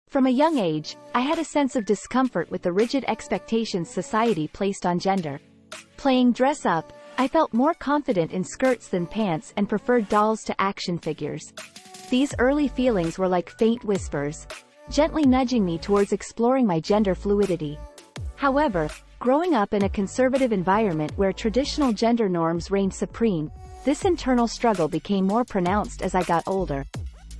From a young age, I had a sense of discomfort with the rigid expectations society placed on gender. Playing dress-up, I felt more confident in skirts than pants and preferred dolls to action figures. These early feelings were like faint whispers, gently nudging me towards exploring my gender fluidity. However, growing up in a conservative environment where traditional gender norms reigned supreme, this internal struggle became more pronounced as I got older.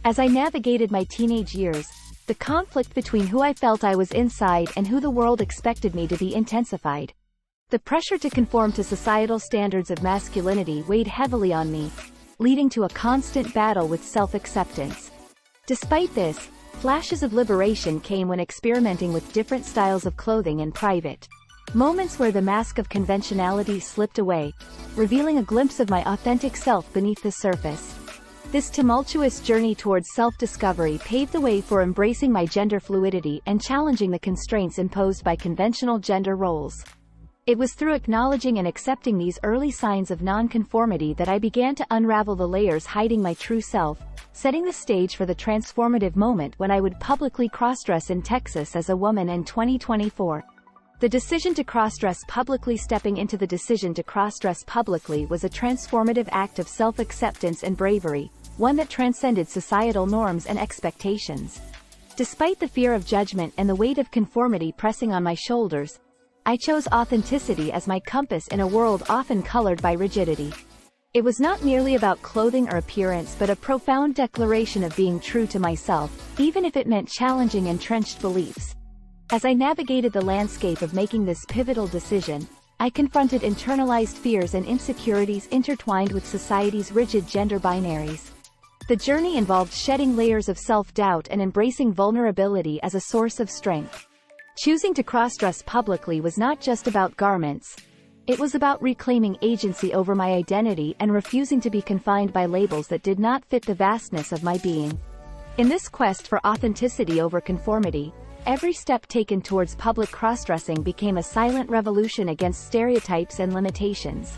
As I navigated my teenage years, the conflict between who I felt I was inside and who the world expected me to be intensified. The pressure to conform to societal standards of masculinity weighed heavily on me, leading to a constant battle with self-acceptance. Despite this, flashes of liberation came when experimenting with different styles of clothing in private. Moments where the mask of conventionality slipped away, revealing a glimpse of my authentic self beneath the surface. This tumultuous journey towards self-discovery paved the way for embracing my gender fluidity and challenging the constraints imposed by conventional gender roles. It was through acknowledging and accepting these early signs of nonconformity that I began to unravel the layers hiding my true self, setting the stage for the transformative moment when I would publicly crossdress in Texas as a woman in 2024. The decision to crossdress publicly Stepping into the decision to crossdress publicly was a transformative act of self-acceptance and bravery, one that transcended societal norms and expectations. Despite the fear of judgment and the weight of conformity pressing on my shoulders, I chose authenticity as my compass in a world often colored by rigidity. It was not merely about clothing or appearance but a profound declaration of being true to myself, even if it meant challenging entrenched beliefs. As I navigated the landscape of making this pivotal decision, I confronted internalized fears and insecurities intertwined with society's rigid gender binaries. The journey involved shedding layers of self-doubt and embracing vulnerability as a source of strength. Choosing to crossdress publicly was not just about garments. It was about reclaiming agency over my identity and refusing to be confined by labels that did not fit the vastness of my being. In this quest for authenticity over conformity, every step taken towards public crossdressing became a silent revolution against stereotypes and limitations.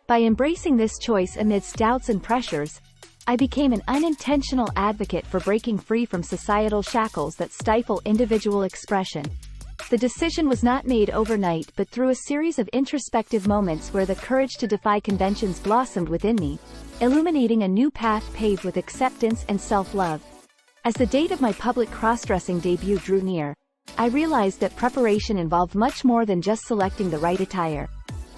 By embracing this choice amidst doubts and pressures, I became an unintentional advocate for breaking free from societal shackles that stifle individual expression. The decision was not made overnight but through a series of introspective moments where the courage to defy conventions blossomed within me, illuminating a new path paved with acceptance and self-love. As the date of my public crossdressing debut drew near, I realized that preparation involved much more than just selecting the right attire.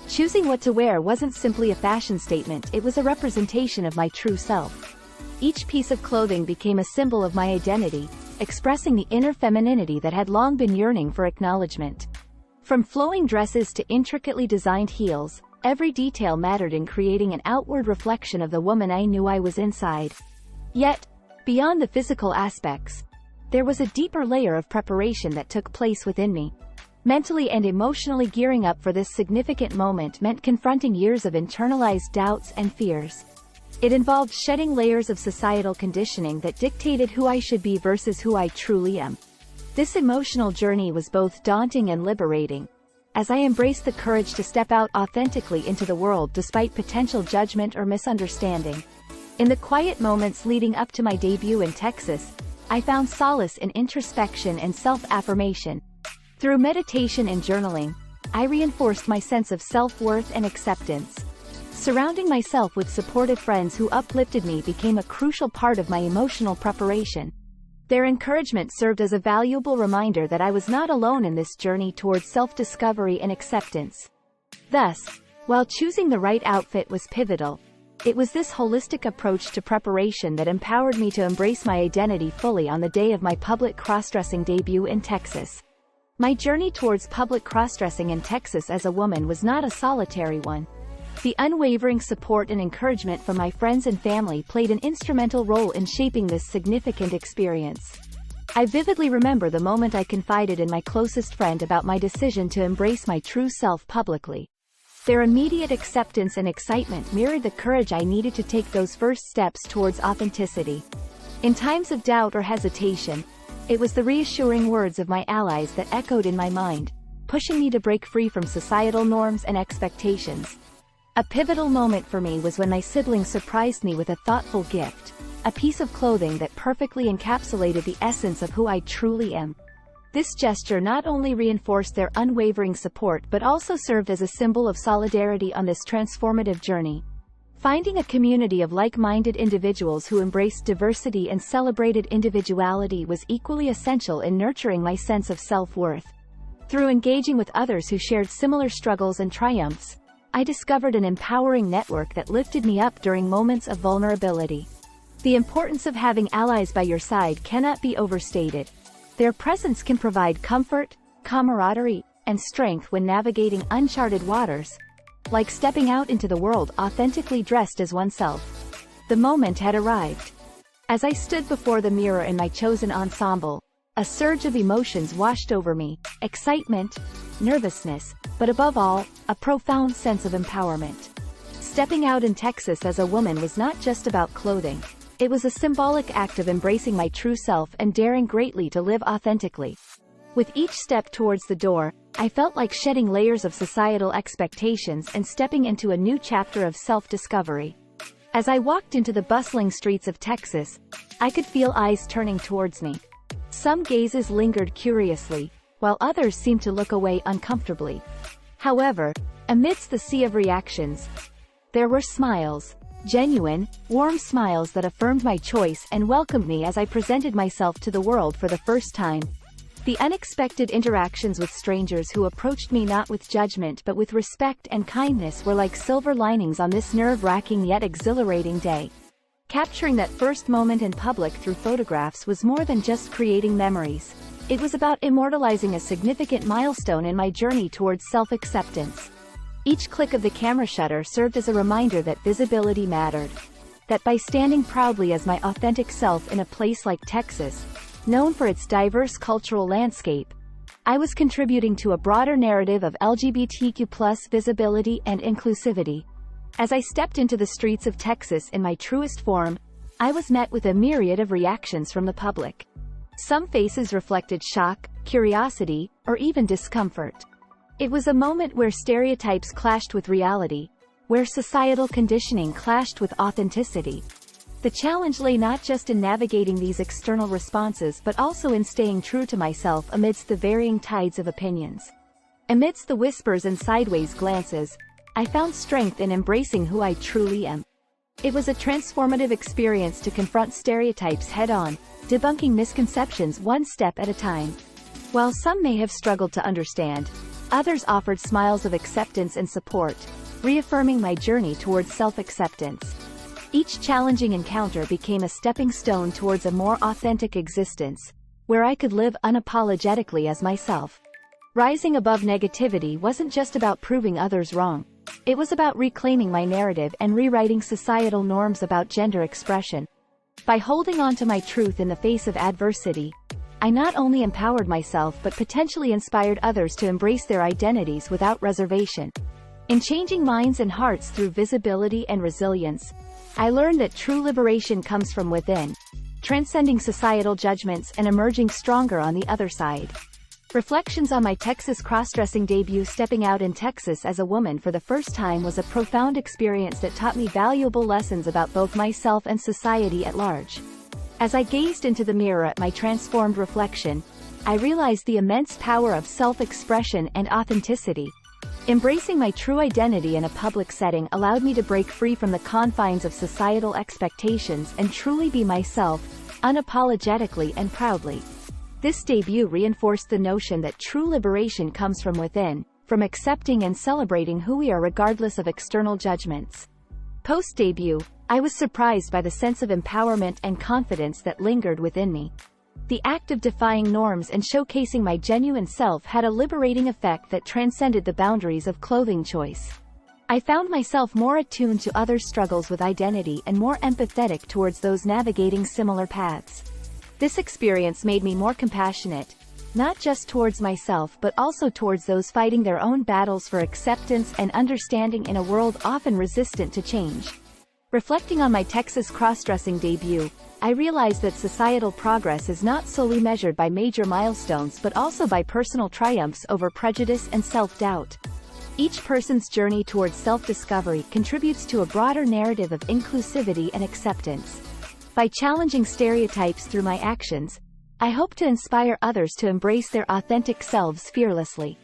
Choosing what to wear wasn't simply a fashion statement, it was a representation of my true self. Each piece of clothing became a symbol of my identity, expressing the inner femininity that had long been yearning for acknowledgement. From flowing dresses to intricately designed heels, every detail mattered in creating an outward reflection of the woman I knew I was inside. Yet, beyond the physical aspects, there was a deeper layer of preparation that took place within me. Mentally and emotionally gearing up for this significant moment meant confronting years of internalized doubts and fears. It involved shedding layers of societal conditioning that dictated who I should be versus who I truly am. This emotional journey was both daunting and liberating, as I embraced the courage to step out authentically into the world despite potential judgment or misunderstanding. In the quiet moments leading up to my debut in Texas, I found solace in introspection and self-affirmation. Through meditation and journaling, I reinforced my sense of self-worth and acceptance. Surrounding myself with supportive friends who uplifted me became a crucial part of my emotional preparation. Their encouragement served as a valuable reminder that I was not alone in this journey towards self-discovery and acceptance. Thus, while choosing the right outfit was pivotal, it was this holistic approach to preparation that empowered me to embrace my identity fully on the day of my public crossdressing debut in Texas. My journey towards public crossdressing in Texas as a woman was not a solitary one. The unwavering support and encouragement from my friends and family played an instrumental role in shaping this significant experience. I vividly remember the moment I confided in my closest friend about my decision to embrace my true self publicly. Their immediate acceptance and excitement mirrored the courage I needed to take those first steps towards authenticity. In times of doubt or hesitation, it was the reassuring words of my allies that echoed in my mind, pushing me to break free from societal norms and expectations. A pivotal moment for me was when my siblings surprised me with a thoughtful gift. a piece of clothing that perfectly encapsulated the essence of who I truly am. This gesture not only reinforced their unwavering support but also served as a symbol of solidarity on this transformative journey. Finding a community of like-minded individuals who embraced diversity and celebrated individuality was equally essential in nurturing my sense of self-worth. Through engaging with others who shared similar struggles and triumphs, I discovered an empowering network that lifted me up during moments of vulnerability. The importance of having allies by your side cannot be overstated. Their presence can provide comfort, camaraderie, and strength when navigating uncharted waters, like stepping out into the world authentically dressed as oneself. The moment had arrived. As I stood before the mirror in my chosen ensemble, a surge of emotions washed over me: excitement, nervousness, but above all, a profound sense of empowerment. Stepping out in Texas as a woman was not just about clothing. It was a symbolic act of embracing my true self and daring greatly to live authentically. With each step towards the door, I felt like shedding layers of societal expectations and stepping into a new chapter of self-discovery. As I walked into the bustling streets of Texas, I could feel eyes turning towards me. Some gazes lingered curiously, while others seemed to look away uncomfortably. However, amidst the sea of reactions, there were smiles. Genuine, warm smiles that affirmed my choice and welcomed me as I presented myself to the world for the first time. The unexpected interactions with strangers who approached me not with judgment but with respect and kindness were like silver linings on this nerve-wracking yet exhilarating day. Capturing that first moment in public through photographs was more than just creating memories. It was about immortalizing a significant milestone in my journey towards self-acceptance. Each click of the camera shutter served as a reminder that visibility mattered. That by standing proudly as my authentic self in a place like Texas, known for its diverse cultural landscape, I was contributing to a broader narrative of LGBTQ+ visibility and inclusivity. As I stepped into the streets of Texas in my truest form, I was met with a myriad of reactions from the public. Some faces reflected shock, curiosity, or even discomfort. It was a moment where stereotypes clashed with reality, where societal conditioning clashed with authenticity. The challenge lay not just in navigating these external responses but also in staying true to myself amidst the varying tides of opinions. Amidst the whispers and sideways glances, I found strength in embracing who I truly am. It was a transformative experience to confront stereotypes head-on, debunking misconceptions one step at a time. While some may have struggled to understand, others offered smiles of acceptance and support, reaffirming my journey towards self-acceptance. Each challenging encounter became a stepping stone towards a more authentic existence, where I could live unapologetically as myself. Rising above negativity wasn't just about proving others wrong. It was about reclaiming my narrative and rewriting societal norms about gender expression. By holding on to my truth in the face of adversity, I not only empowered myself but potentially inspired others to embrace their identities without reservation. In changing minds and hearts through visibility and resilience, I learned that true liberation comes from within, transcending societal judgments and emerging stronger on the other side. Reflections on my Texas cross-dressing debut. Stepping out in Texas as a woman for the first time was a profound experience that taught me valuable lessons about both myself and society at large. As I gazed into the mirror at my transformed reflection, I realized the immense power of self-expression and authenticity. Embracing my true identity in a public setting allowed me to break free from the confines of societal expectations and truly be myself, unapologetically and proudly. This debut reinforced the notion that true liberation comes from within, from accepting and celebrating who we are regardless of external judgments. Post-debut, I was surprised by the sense of empowerment and confidence that lingered within me. The act of defying norms and showcasing my genuine self had a liberating effect that transcended the boundaries of clothing choice. I found myself more attuned to others' struggles with identity and more empathetic towards those navigating similar paths. This experience made me more compassionate, not just towards myself but also towards those fighting their own battles for acceptance and understanding in a world often resistant to change. Reflecting on my Texas cross-dressing debut, I realized that societal progress is not solely measured by major milestones but also by personal triumphs over prejudice and self-doubt. Each person's journey towards self-discovery contributes to a broader narrative of inclusivity and acceptance. By challenging stereotypes through my actions, I hope to inspire others to embrace their authentic selves fearlessly.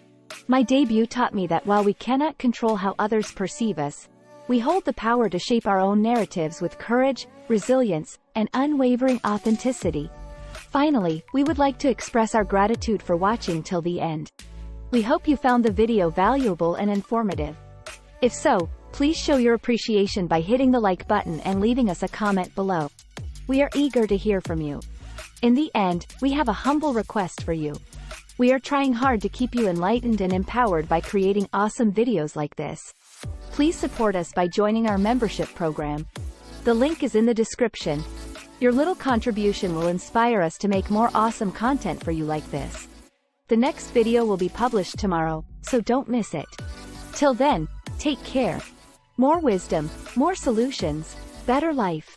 My debut taught me that while we cannot control how others perceive us, we hold the power to shape our own narratives with courage, resilience, and unwavering authenticity. Finally, we would like to express our gratitude for watching till the end. We hope you found the video valuable and informative. If so, please show your appreciation by hitting the like button and leaving us a comment below. We are eager to hear from you. In the end, we have a humble request for you. We are trying hard to keep you enlightened and empowered by creating awesome videos like this. Please support us by joining our membership program. The link is in the description. Your little contribution will inspire us to make more awesome content for you like this. The next video will be published tomorrow, so don't miss it. Till then, take care. More wisdom, more solutions, better life.